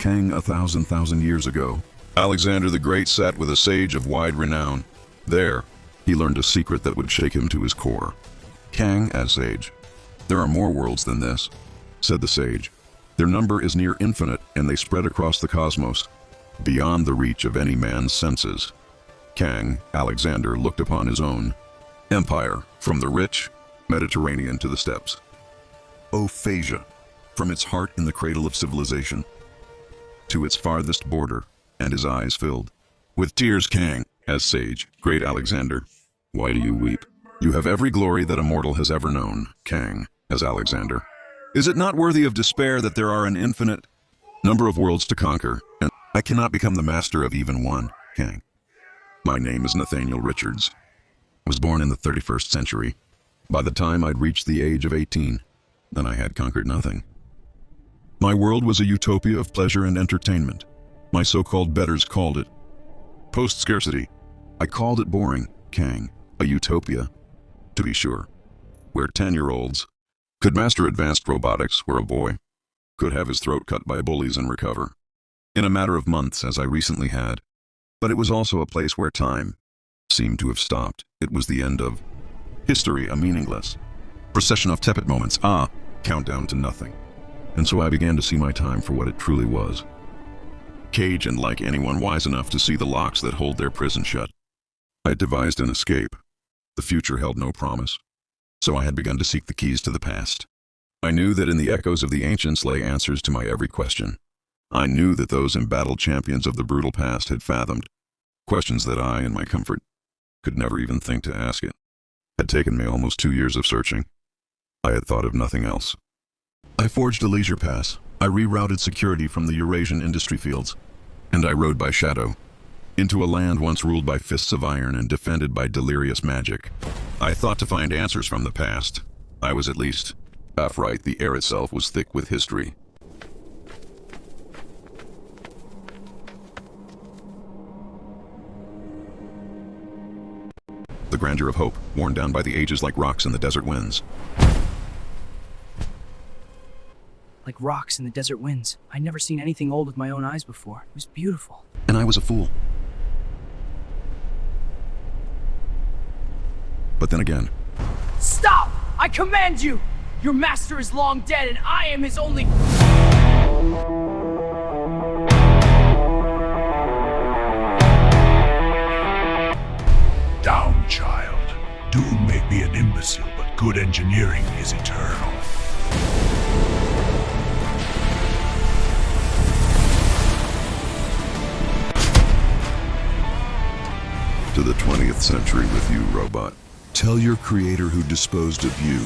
Kang a thousand years ago, Alexander the Great sat with a sage of wide renown. There, he learned a secret that would shake him to his core. Kang as sage. "There are more worlds than this," said the sage. "Their number is near infinite, and they spread across the cosmos, beyond the reach of any man's senses." Kang, Alexander, looked upon his own empire, from the rich Mediterranean to the steppes of Phasia, from its heart in the cradle of civilization to its farthest border, and his eyes filled with tears. "Kang, as sage, great Alexander, why do you weep? You have every glory that a mortal has ever known." Kang, as Alexander, "Is it not worthy of despair that there are an infinite number of worlds to conquer, and I cannot become the master of even one?" Kang, "My name is Nathaniel Richards. I was born in the 31st century. By the time I'd reached the age of 18, then I had conquered nothing. My world was a utopia of pleasure and entertainment. My so-called betters called it post-scarcity. I called it boring." Kang, "A utopia, to be sure, where 10-year-olds could master advanced robotics, where a boy could have his throat cut by bullies and recover in a matter of months, as I recently had. But it was also a place where time seemed to have stopped. It was the end of history, a meaningless procession of tepid moments, countdown to nothing. And so I began to see my time for what it truly was. Caged, and like anyone wise enough to see the locks that hold their prison shut, I had devised an escape. The future held no promise, so I had begun to seek the keys to the past. I knew that in the echoes of the ancients lay answers to my every question. I knew that those embattled champions of the brutal past had fathomed questions that I, in my comfort, could never even think to ask. It had taken me almost 2 years of searching. I had thought of nothing else. I forged a leisure pass. I rerouted security from the Eurasian industry fields, and I rode by shadow into a land once ruled by fists of iron and defended by delirious magic. I thought to find answers from the past. I was at least half right. The air itself was thick with history. The grandeur of hope, worn down by the ages like rocks in the desert winds. Like rocks in the desert winds. I'd never seen anything old with my own eyes before. It was beautiful. And I was a fool. But then again, Stop! I command you! Your master is long dead, and I am his only... Down, child. Doom may be an imbecile, but good engineering is eternal. to the 20th century with you, robot. Tell your creator who disposed of you